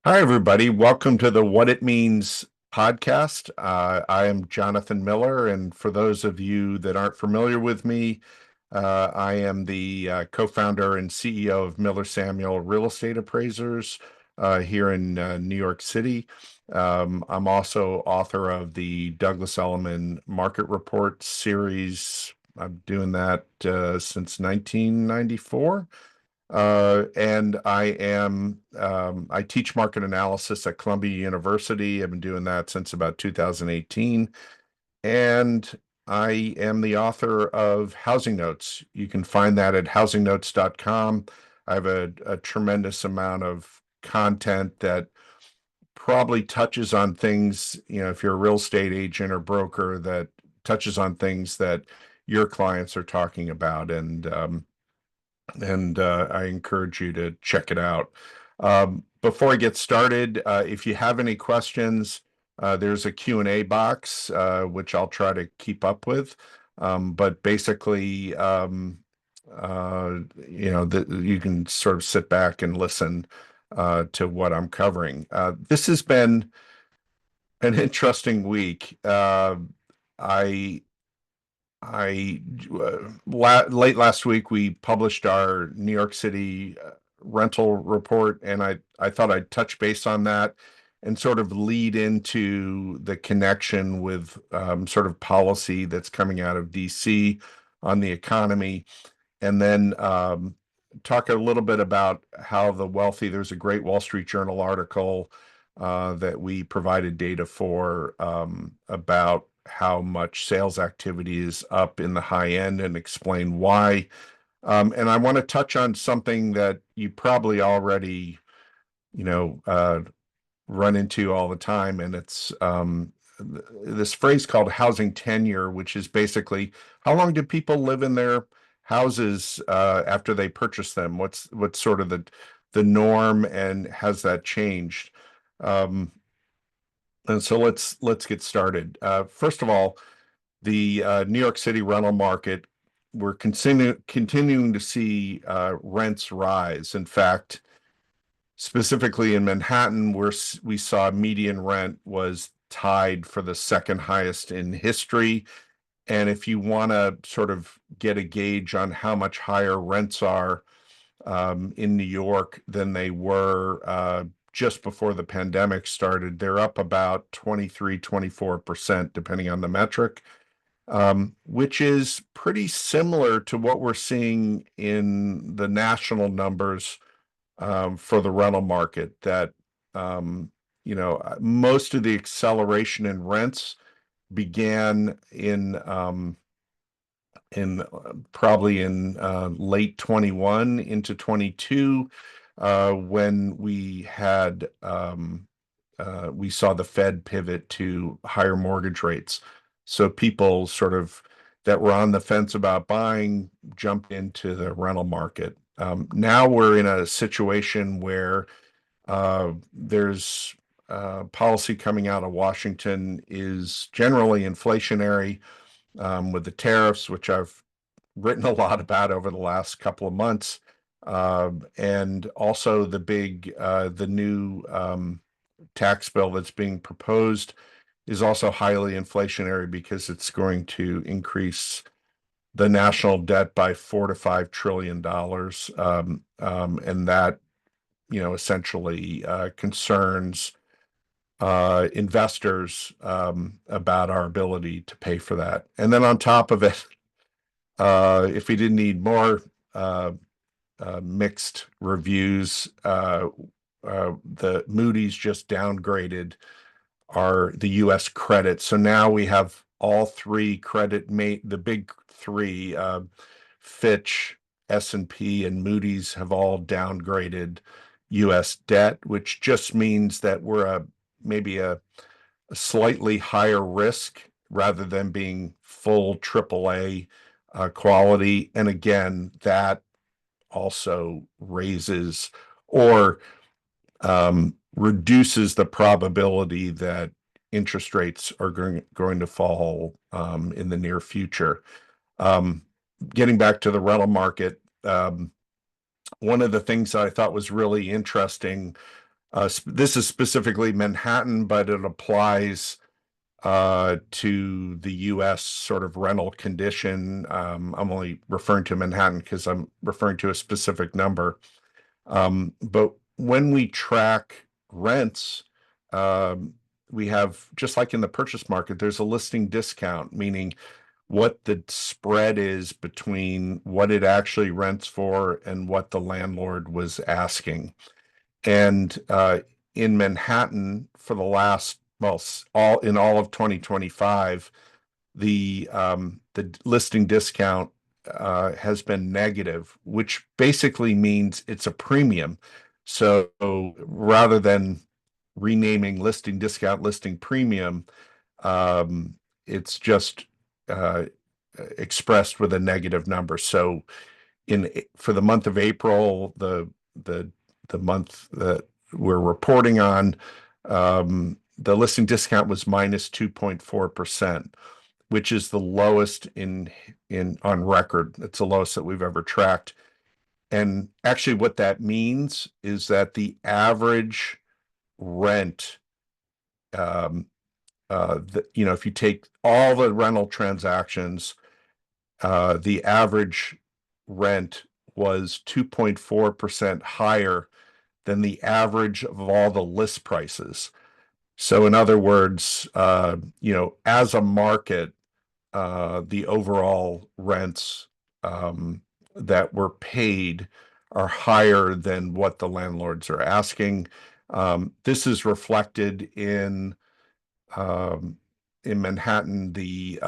Hi, everybody. Welcome to the What It Means podcast. I am Jonathan Miller, and for those of you that aren't familiar with me, I am the co-founder and CEO of Miller Samuel Real Estate Appraisers here in New York City. I'm also author of the Douglas Elliman Market Report series. I'm doing that since 1994. And I teach market analysis at Columbia University. I've been doing that since about 2018. And I am the author of Housing Notes. You can find that at housingnotes.com. I have a tremendous amount of content that probably touches on things, if you're a real estate agent or broker, that touches on things that your clients are talking about. And I encourage you to check it out. Before I get started, if you have any questions, there's a Q&A box, which I'll try to keep up with. But basically, you can sort of sit back and listen to what I'm covering. This has been an interesting week. I late last week we published our New York City rental report, and I thought I'd touch base on that and sort of lead into the connection with sort of policy that's coming out of DC on the economy, and then talk a little bit about how the wealthy. There's a great Wall Street Journal article that we provided data for about how much sales activity is up in the high end and explain why. And I want to touch on something that you probably already, you know, uh, run into all the time, and it's this phrase called housing tenure, which is basically how long do people live in their houses after they purchase them? What's sort of the norm, and has that changed? Um, and so let's get started. First of all, the New York City rental market, we're continuing to see rents rise. In fact, specifically in Manhattan, where we saw median rent was tied for the second highest in history. And if you want to sort of get a gauge on how much higher rents are in New York than they were just before the pandemic started, they're up about 23, 24%, depending on the metric, which is pretty similar to what we're seeing in the national numbers for the rental market. That most of the acceleration in rents began in probably in late 21 into 22, when we saw the Fed pivot to higher mortgage rates. So people sort of that were on the fence about buying jumped into the rental market. Now we're in a situation where there's policy coming out of Washington is generally inflationary, with the tariffs, which I've written a lot about over the last couple of months, and also the new tax bill that's being proposed is also highly inflationary because it's going to increase the national debt by $4 to $5 trillion, and that essentially concerns investors about our ability to pay for that. And then on top of it, if we didn't need more uh, mixed reviews, the Moody's just downgraded the U.S. credit. So now we have all three the big three, Fitch, S&P, and Moody's have all downgraded U.S. debt, which just means that we're maybe a slightly higher risk rather than being full AAA quality. And again, that also raises or reduces the probability that interest rates are going to fall in the near future. Um, Getting back to the rental market, one of the things that I thought was really interesting This is specifically Manhattan, but it applies to the U.S. sort of rental condition. I'm only referring to Manhattan because I'm referring to a specific number. But when we track rents, um, we have, just like in the purchase market, there's a listing discount, meaning what the spread is between what it actually rents for and what the landlord was asking. And in Manhattan for the last, well, all of 2025, the listing discount has been negative, which basically means it's a premium. So rather than renaming listing discount listing premium, um, it's just uh, expressed with a negative number. So in for the month of April, the the month that we're reporting on, the listing discount was minus 2.4%, which is the lowest in on record. It's the lowest that we've ever tracked. And actually, what that means is that the average rent, um, if you take all the rental transactions, the average rent was 2.4% higher than the average of all the list prices. So, in other words, as a market, the overall rents that were paid are higher than what the landlords are asking. This is reflected um, in Manhattan, the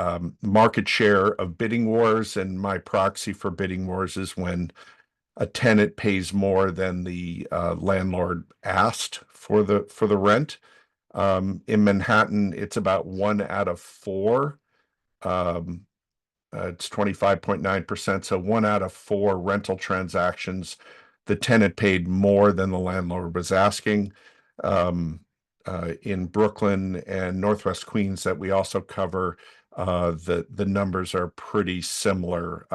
market share of bidding wars, and my proxy for bidding wars is when a tenant pays more than the landlord asked for the rent. In Manhattan, it's about 1 out of 4. Um, it's 25.9%. So 1 out of 4 rental transactions, the tenant paid more than the landlord was asking. In Brooklyn and Northwest Queens that we also cover, the numbers are pretty similar.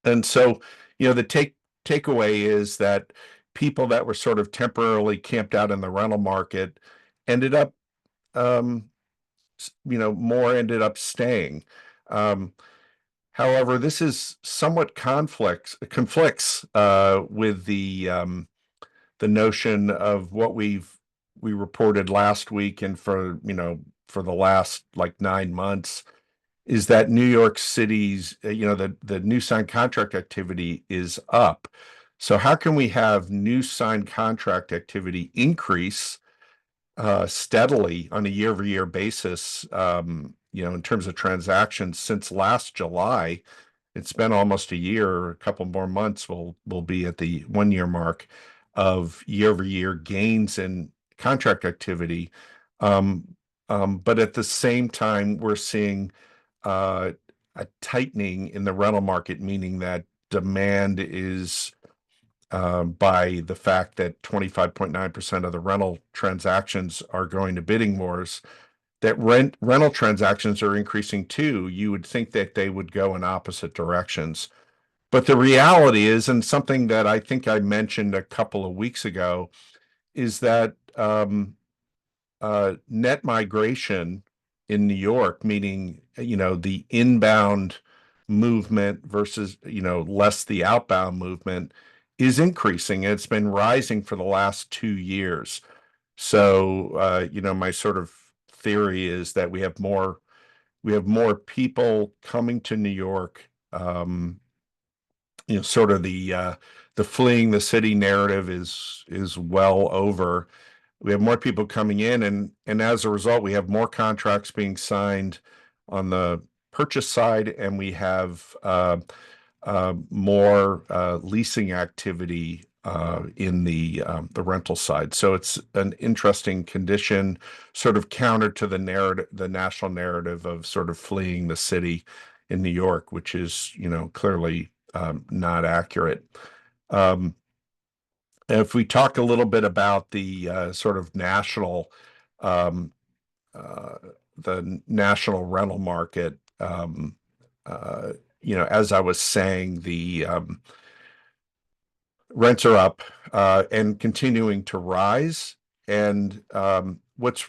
And so, the takeaway is that people that were sort of temporarily camped out in the rental market ended up, um, more ended up staying. Um, However, this is somewhat conflicts with the notion of what we reported last week, and for the last like 9 months, is that New York City's, the new signed contract activity is up. So how can we have new signed contract activity increase steadily on a year-over-year basis, in terms of transactions since last July? It's been almost a year. A couple more months, we'll be at the 1 year mark of year-over-year gains in contract activity. Um, but at the same time, we're seeing uh, a tightening in the rental market, meaning that demand is, by the fact that 25.9% of the rental transactions are going to bidding wars, that rental transactions are increasing too. You would think that they would go in opposite directions. But the reality is, and something that I think I mentioned a couple of weeks ago, is that net migration in New York, meaning, the inbound movement versus, less the outbound movement, is increasing. It's been rising for the last 2 years. So, my sort of theory is that we have more people coming to New York. Sort of the fleeing the city narrative is well over. We have more people coming in, and as a result, we have more contracts being signed on the purchase side, and we have more leasing activity in the rental side. So it's an interesting condition, sort of counter to the national narrative of sort of fleeing the city in New York, which is, clearly not accurate. Um, if we talk a little bit about the sort of um, uh, the national rental market, uh, as I was saying, rents are up and continuing to rise. And what's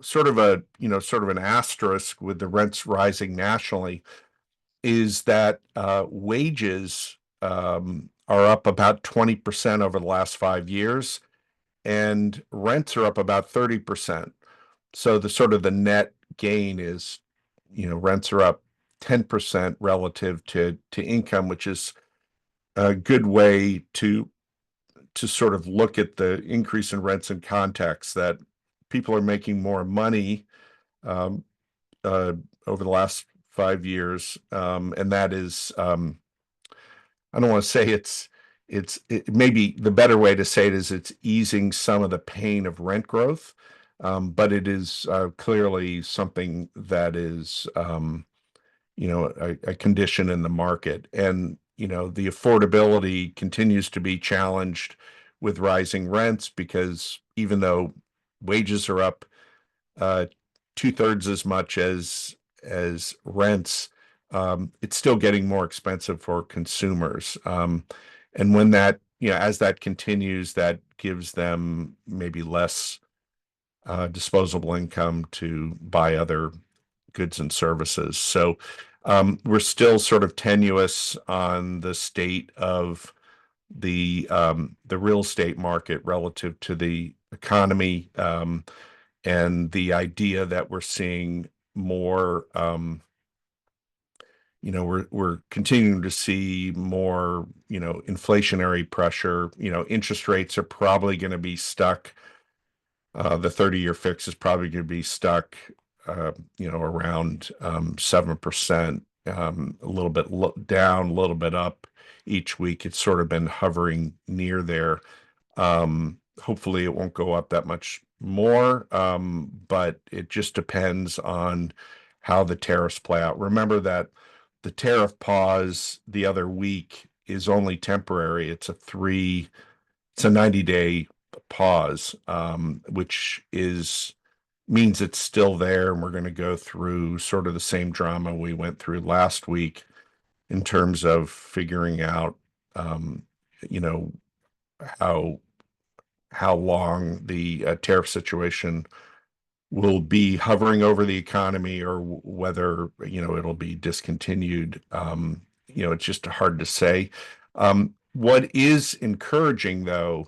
sort of a, sort of an asterisk with the rents rising nationally is that wages are up about 20% over the last 5 years, and rents are up about 30%. So the sort of the net gain is, rents are up 10% relative to income, which is a good way to sort of look at the increase in rents in context, that people are making more money um, uh, over the last 5 years, and that is, I don't want to say it maybe the better way to say it is it's easing some of the pain of rent growth, but it is clearly something that is a condition in the market. And, the affordability continues to be challenged with rising rents, because even though wages are up uh, two-thirds as much as rents, it's still getting more expensive for consumers. And when that, as that continues, that gives them maybe less disposable income to buy other goods and services. So we're still sort of tenuous on the state of the real estate market relative to the economy, and the idea that we're seeing more. We're continuing to see more, inflationary pressure. Interest rates are probably going to be stuck. The 30-year fix is probably going to be stuck, around 7%, a little bit down, a little bit up each week. It's sort of been hovering near there. Hopefully it won't go up that much more, but it just depends on how the tariffs play out. Remember that the tariff pause the other week is only temporary. It's a 90-day pause, which means it's still there, and we're going to go through sort of the same drama we went through last week in terms of figuring out, um, you know, how long the tariff situation will be hovering over the economy, or whether, it'll be discontinued. It's just hard to say. What is encouraging, though,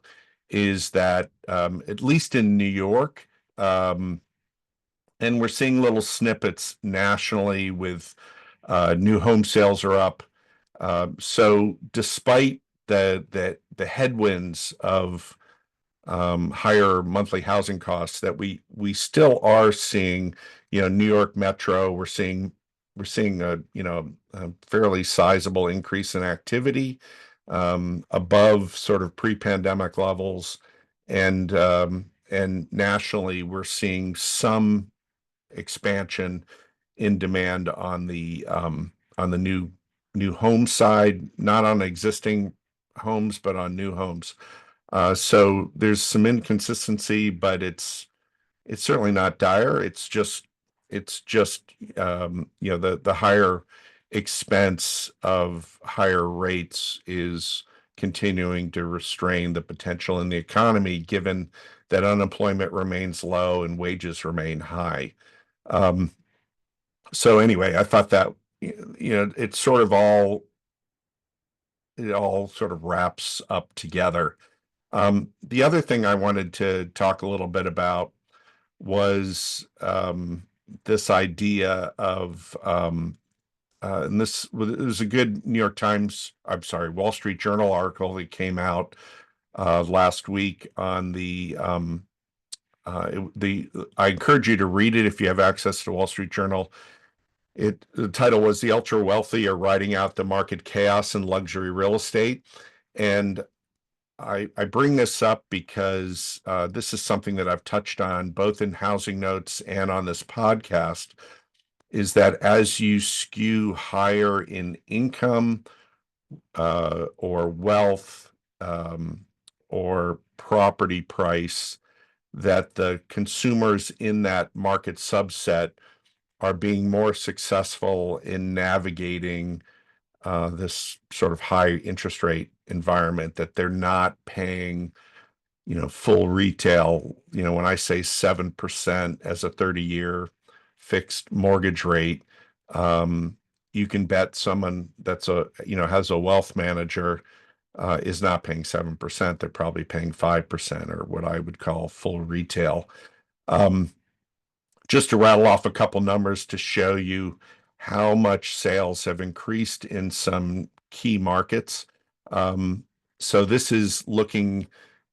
is that at least in New York, um, and we're seeing little snippets nationally with new home sales are up. So despite the headwinds of higher monthly housing costs, that we still are seeing, New York Metro, we're seeing a fairly sizable increase in activity, above sort of pre-pandemic levels. And nationally, we're seeing some expansion in demand on the new home side, not on existing homes, but on new homes. So there's some inconsistency, but it's certainly not dire. It's just the higher expense of higher rates is continuing to restrain the potential in the economy, given that unemployment remains low and wages remain high. Um, so anyway, I thought that, it's sort of it all sort of wraps up together. The other thing I wanted to talk a little bit about was this idea of, and this was a good New York Times, I'm sorry, Wall Street Journal article that came out last week on I encourage you to read it if you have access to Wall Street Journal. The title was "The Ultra Wealthy Are Riding Out the Market Chaos in Luxury Real Estate." And I bring this up because this is something that I've touched on both in Housing Notes and on this podcast, is that as you skew higher in income, or wealth, or property price, that the consumers in that market subset are being more successful in navigating this sort of high interest rate environment, that they're not paying, full retail. When I say 7% as a 30-year fixed mortgage rate, um, you can bet someone that's has a wealth manager is not paying 7%. They're probably paying 5%, or what I would call full retail. Um, just to rattle off a couple numbers to show you how much sales have increased in some key markets. So this is looking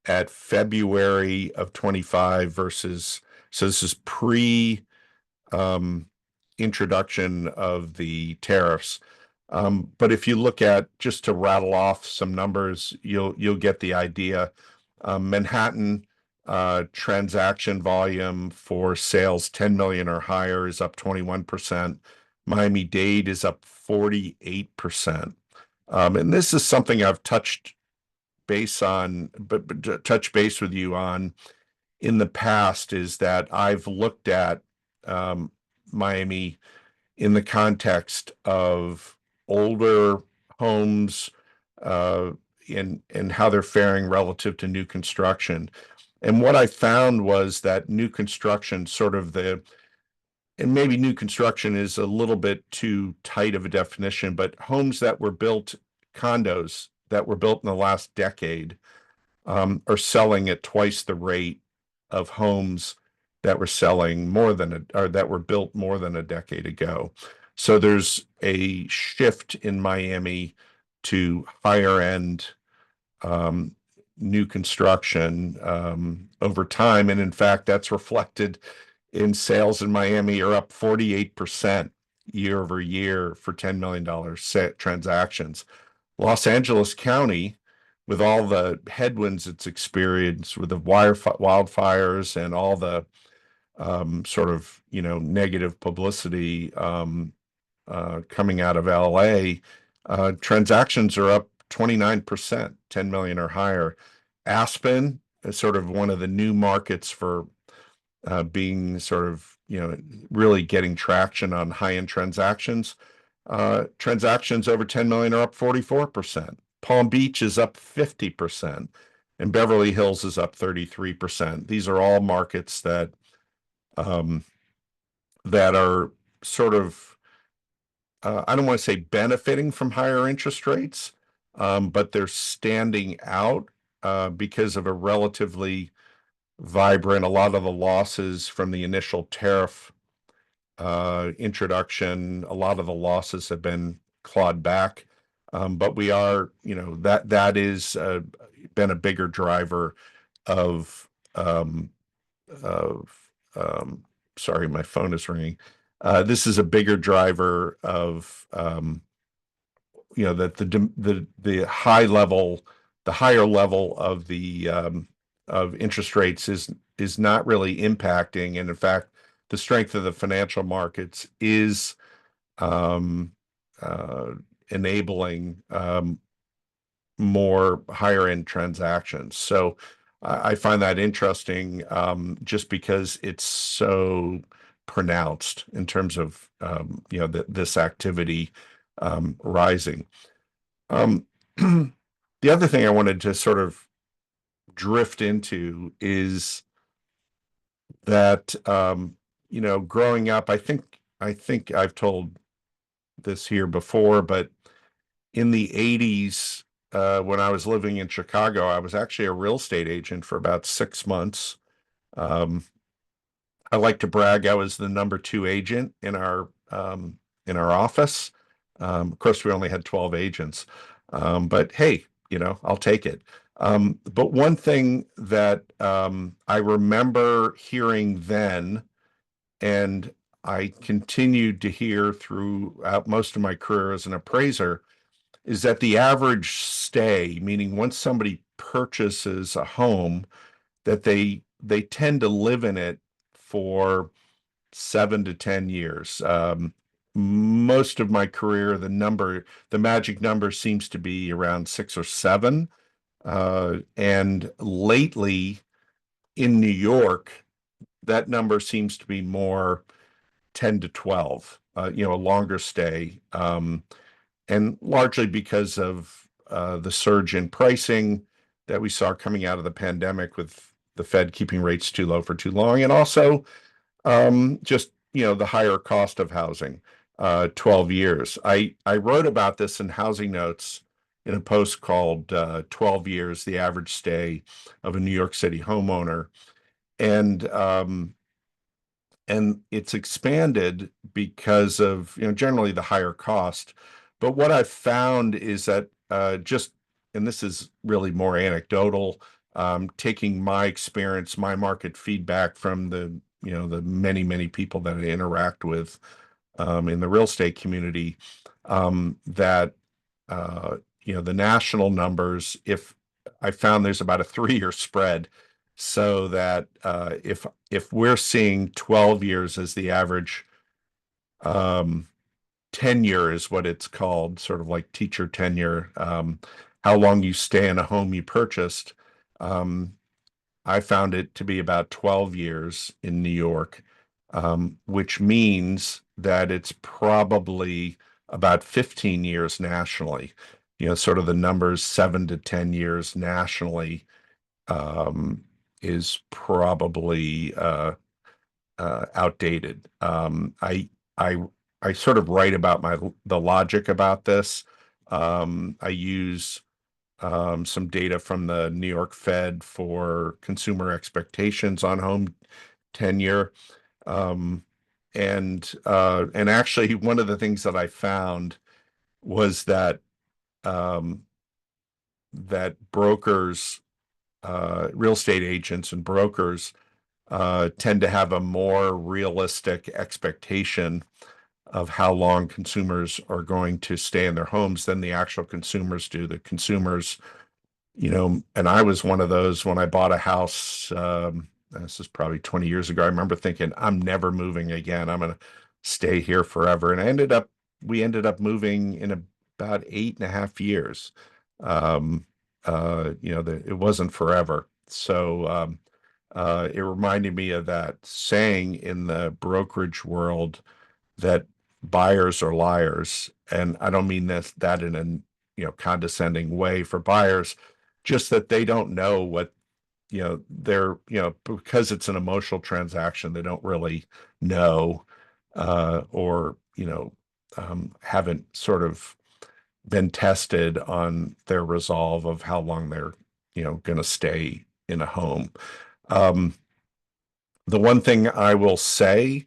at February of 25 versus, so this is pre um, introduction of the tariffs. But if you look at, just to rattle off some numbers, you'll get the idea. Manhattan transaction volume for sales 10 million or higher is up 21%. Miami-Dade is up 48%. And this is something I've touched base on, but touch base with you on in the past, is that I've looked at um, Miami in the context of older homes, uh, and how they're faring relative to new construction. And what I found was that new construction, and maybe new construction is a little bit too tight of a definition, but homes that were built, condos that were built in the last decade, are selling at twice the rate of homes that were selling or that were built more than a decade ago. So there's a shift in Miami to higher end um, new construction over time. And in fact, that's reflected in sales in Miami are up 48% year over year for $10 million transactions. Los Angeles County, with all the headwinds it's experienced with the wildfires and all the sort of negative publicity coming out of LA, transactions are up 29%, 10 million or higher. Aspen is sort of one of the new markets for being sort of really getting traction on high-end transactions. Transactions over 10 million are up 44%. Palm Beach is up 50%, and Beverly Hills is up 33%. These are all markets um, that are sort of, I don't want to say benefiting from higher interest rates, but they're standing out because of a relatively vibrant. A lot of the losses from the initial tariff introduction, a lot of the losses have been clawed back. But we are, that is been a bigger driver of, of sorry, my phone is ringing. This is a bigger driver of, that the higher level of interest rates is not really impacting, and in fact, the strength of the financial markets is um, uh, enabling more higher end transactions. So I find that interesting, just because it's so pronounced in terms of this activity rising. Um, the other thing I wanted to sort of drift into is that growing up, I think I've told this here before, but in the 80s, when I was living in Chicago, I was actually a real estate agent for about 6 months. Um, I like to brag I was the number two agent in our office. Of course, we only had 12 agents, but hey, I'll take it. But one thing that I remember hearing then, and I continued to hear throughout most of my career as an appraiser, is that the average stay, meaning once somebody purchases a home, that they tend to live in it for 7 to 10 years. Most of my career, the magic number seems to be around 6 or 7. And lately in New York, that number seems to be more 10 to 12, a longer stay. and largely because of the surge in pricing that we saw coming out of the pandemic with the Fed keeping rates too low for too long, and also just the higher cost of housing. 12 years. I wrote about this in Housing Notes in a post called 12 Years, the Average Stay of a New York City Homeowner. And it's expanded because of generally the higher cost. But what I've found is that and this is really more anecdotal, taking my experience, my market feedback from the many people that I interact with in the real estate community, that the national numbers, if I found there's about a 3-year spread, so that if we're seeing 12 years as the average, um, tenure is what it's called, sort of like teacher tenure, how long you stay in a home you purchased. Um, I found it to be about 12 years in New York, which means that it's probably about 15 years nationally. Sort of the numbers 7 to 10 years nationally, is probably outdated. I I sort of write about the logic about this. I use some data from the New York Fed for consumer expectations on home tenure. Um, and actually, one of the things that I found was um, that brokers, real estate agents, and brokers tend to have a more realistic expectation of how long consumers are going to stay in their homes than the actual consumers do. The consumers, and I was one of those when I bought a house. This is probably 20 years ago. I remember thinking, I'm never moving again. I'm going to stay here forever. And we ended up moving in about 8.5 years. It wasn't forever. So, it reminded me of that saying in the brokerage world that buyers are liars. And I don't mean that in a condescending way for buyers, just that they don't know what they're because it's an emotional transaction, they don't really know, or haven't sort of been tested on their resolve of how long they're going to stay in a home. um, the one thing I will say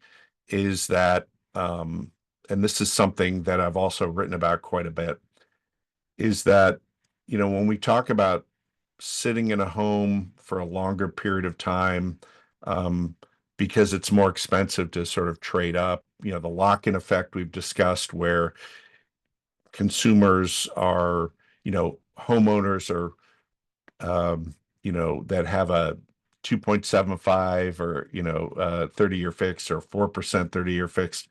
is that, and this is something that I've also written about quite a bit, is that, when we talk about sitting in a home for a longer period of time, um, because it's more expensive to sort of trade up, the lock-in effect we've discussed, where consumers are, homeowners are, that have a 2.75 or 30-year fixed or 4% 30-year fixed,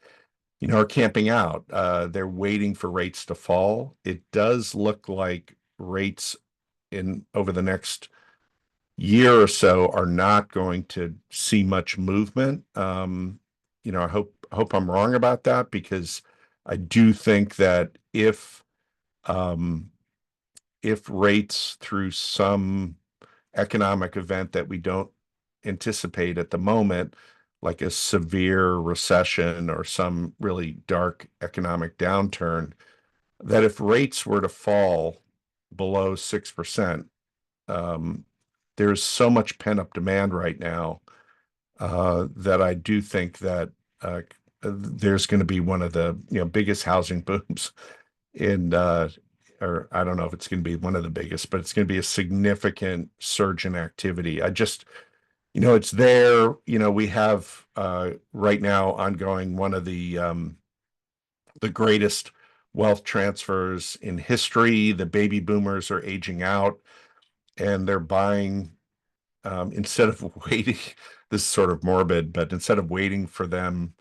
are camping out. They're waiting for rates to fall. It does look like rates in over the next year or so are not going to see much movement. I hope I'm wrong about that, because I do think that um, if rates, through some economic event that we don't anticipate at the moment, like a severe recession or some really dark economic downturn, that if rates were to fall below 6%, um, there's so much pent-up demand right now, that I do think that there's going to be one of the biggest housing booms in, or I don't know if it's going to be one of the biggest, but it's going to be a significant surge in activity. It's there. We have right now ongoing one of the greatest wealth transfers in history. The baby boomers are aging out, and they're buying, instead of waiting. This is sort of morbid, but instead of waiting for them,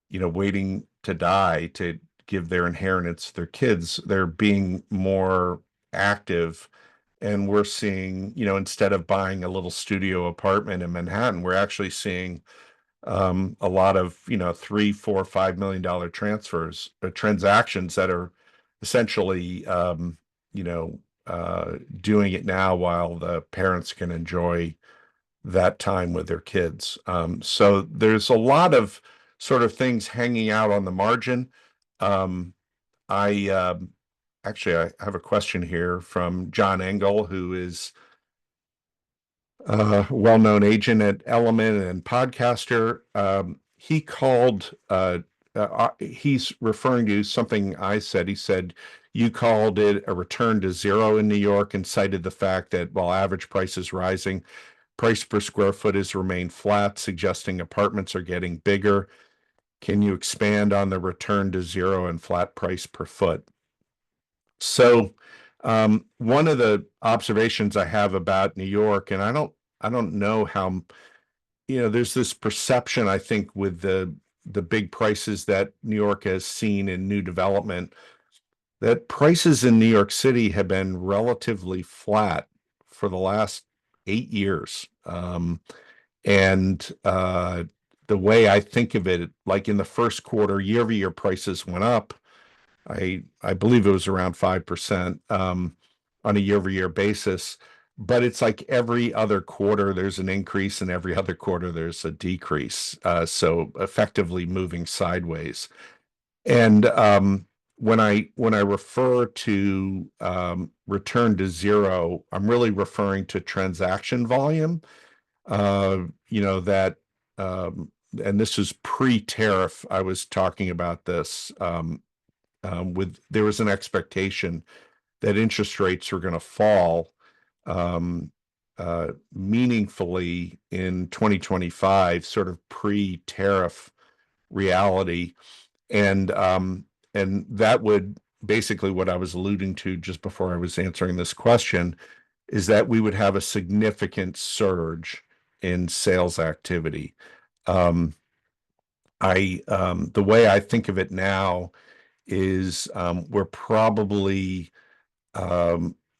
waiting to die to give their inheritance to their kids, they're being more active. And we're seeing, instead of buying a little studio apartment in Manhattan, we're actually seeing a lot of, $3, $4, $5 million transfers, transactions that are essentially, you know, doing it now while the parents can enjoy that time with their kids. So there's a lot of sort of things hanging out on the margin. Um, I actually I have a question here from John Engel, who is a well-known agent at Elliman and podcaster. He called, he's referring to something I said. He said, you called it a return to zero in New York and cited the fact that while average price is rising, price per square foot has remained flat, suggesting apartments are getting bigger. Can you expand on the return to zero and flat price per foot? So, one of the observations I have about New York, and I don't know how, there's this perception, I think, with the big prices that New York has seen in new development, that prices in New York City have been relatively flat for the last 8 years. And the way I think of it, like in the first quarter, year-over-year prices went up. I believe it was around 5% on a year-over-year basis. But it's like every other quarter there's an increase, and every other quarter there's a decrease. So effectively moving sideways. And when I refer to return to zero, I'm really referring to transaction volume. That and this is pre-tariff. I was talking about this with there was an expectation that interest rates were going to fall meaningfully in 2025, sort of pre-tariff reality, and that would basically what I was alluding to just before I was answering this question is that we would have a significant surge in sales activity. The way I think of it now is we're probably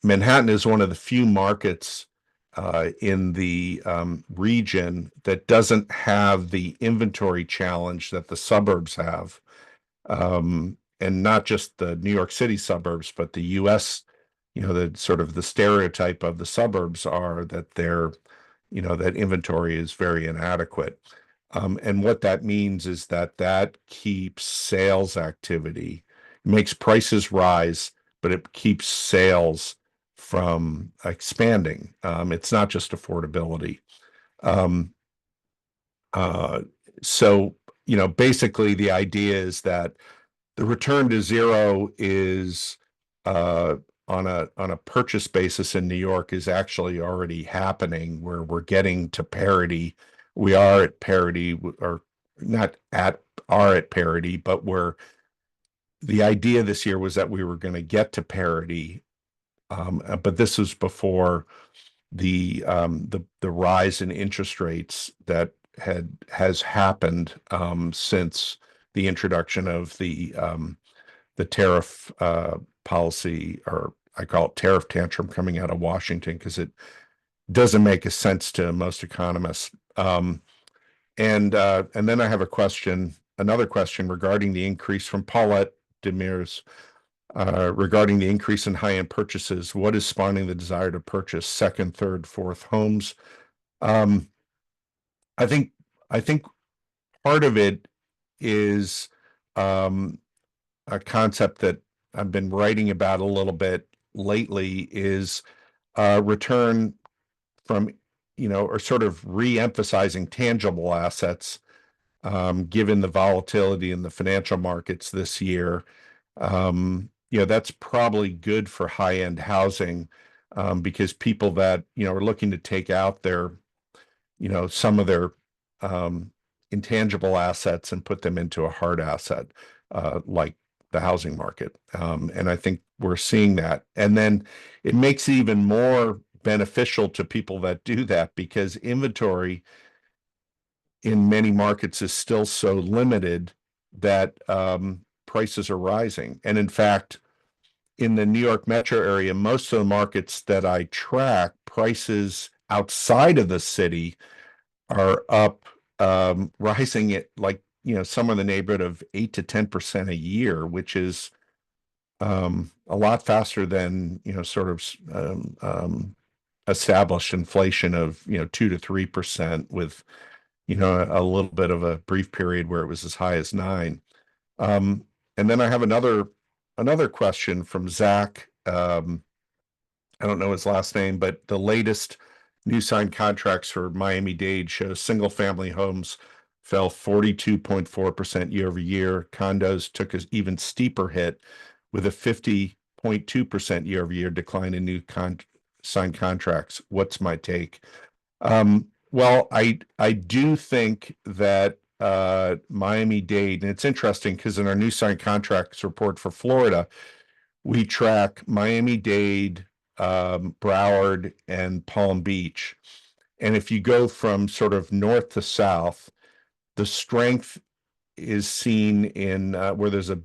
Manhattan is one of the few markets in the region that doesn't have the inventory challenge that the suburbs have. And not just the New York City suburbs, but the US, the sort of the stereotype of the suburbs are that that inventory is very inadequate. And what that means is that keeps sales activity, makes prices rise, but it keeps sales from expanding. It's not just affordability. Um, uh, so, basically the idea is that the return to zero is uh, on a purchase basis in New York is actually already happening, where we're getting to parity. We are at parity, or not at are at parity, but the idea this year was that we were going to get to parity. But this was before the rise in interest rates that has happened since the introduction of the tariff policy, or I call it tariff tantrum, coming out of Washington, because it doesn't make a sense to most economists. And then I have another question regarding the increase from Paulette Demers regarding the increase in high-end purchases. What is spawning the desire to purchase second, third, fourth homes? Um, I think I think part of it is um, a concept that I've been writing about a little bit lately is return from, or sort of re-emphasizing tangible assets, given the volatility in the financial markets this year. That's probably good for high-end housing, because people that, are looking to take out some of their um, intangible assets and put them into a hard asset, like the housing market. And I think we're seeing that. And then it makes it even more beneficial to people that do that, because inventory in many markets is still so limited that prices are rising. And in fact, in the New York metro area, most of the markets that I track, prices outside of the city are up, rising at, like, somewhere in the neighborhood of 8 to 10% a year, which is a lot faster than, sort of established inflation of, 2 to 3% with, a little bit of a brief period where it was as high as 9. Um, and then I have another question from Zach. I don't know his last name, but the latest new signed contracts for Miami-Dade shows single family homes fell 42.4% year over year. Condos took an even steeper hit with a 50.2% year over year decline in new signed contracts. What's my take? Well, I do think that Miami-Dade, and it's interesting because in our new signed contracts report for Florida, we track Miami-Dade, Broward, and Palm Beach. And if you go from sort of north to south, the strength is seen in where there's a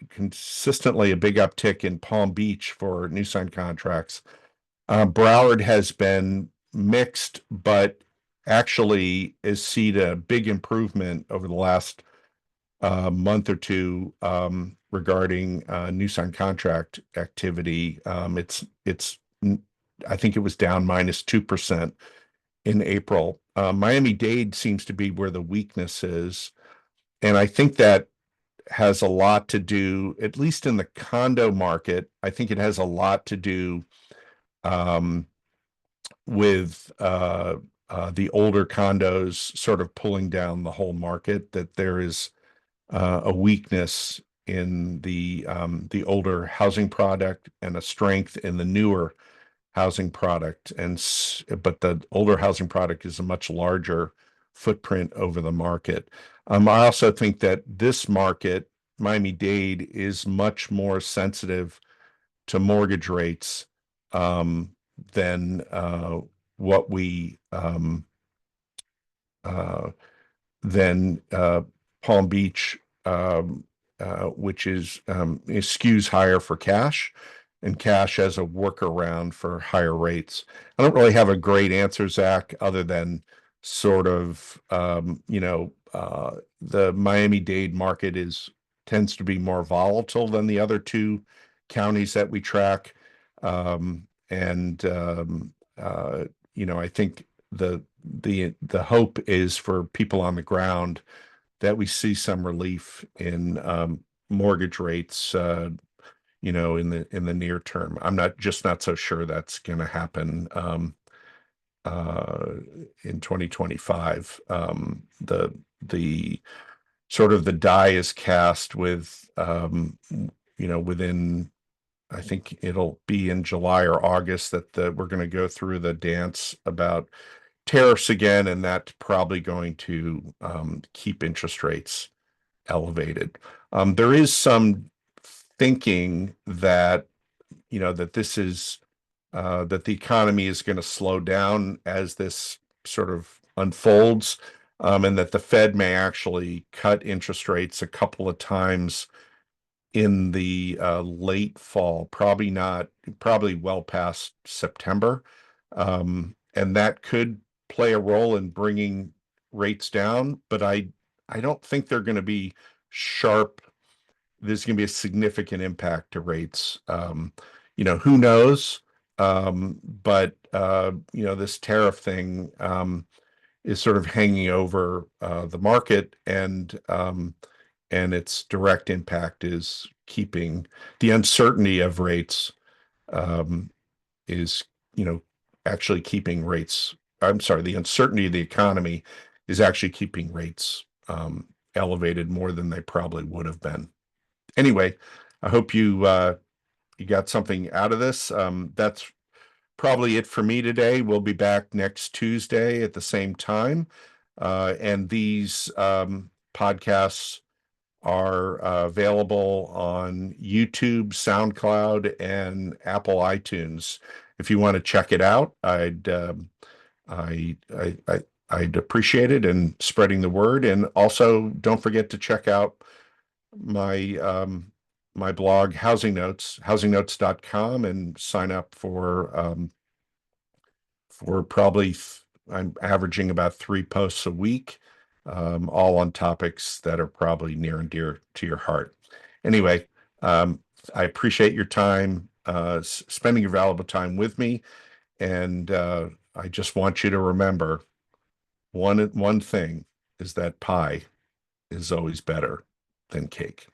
consistently a big uptick in Palm Beach for new signed contracts. Broward has been mixed, but actually has seen a big improvement over the last month or two regarding new signed contract activity. I think it was down -2% in April. Miami-Dade seems to be where the weakness is, and I think that has a lot to do, at least in the condo market. I think it has a lot to do um, with the older condos sort of pulling down the whole market. That there is a weakness in the older housing product and a strength in the newer housing product. But the older housing product is a much larger footprint over the market. I also think that this market, Miami-Dade, is much more sensitive to mortgage rates than what we uh, than Palm Beach, which is skews higher for cash, and cash as a workaround for higher rates. I don't really have a great answer, Zach, other than sort of, the Miami-Dade market tends to be more volatile than the other two counties that we track. And I think the hope is for people on the ground that we see some relief in mortgage rates, in the near term. I'm not so sure that's going to happen uh, in 2025. The sort of the die is cast with, within, I think it'll be in July or August that we're going to go through the dance about tariffs again, and that's probably going to keep interest rates elevated. There is some thinking that that this is that the economy is going to slow down as this sort of unfolds, and that the Fed may actually cut interest rates a couple of times in the late fall, probably well past September. And that could play a role in bringing rates down, but I don't think they're going to be sharp. There's going to be a significant impact to rates. Who knows? But this tariff thing is sort of hanging over the market, and its direct impact is keeping the uncertainty of rates, um, is, actually keeping rates. I'm sorry, the uncertainty of the economy is actually keeping rates elevated more than they probably would have been. Anyway, I hope you got something out of this. That's probably it for me today. We'll be back next Tuesday at the same time. And these podcasts are available on YouTube, SoundCloud, and Apple iTunes. If you want to check it out, I'd appreciate it, and spreading the word. And also, don't forget to check out my my blog, Housing Notes, housingnotes.com, and sign up for probably I'm averaging about 3 posts a week, all on topics that are probably near and dear to your heart. Anyway, I appreciate your time, spending your valuable time with me. And I just want you to remember one thing is that pie is always better than cake.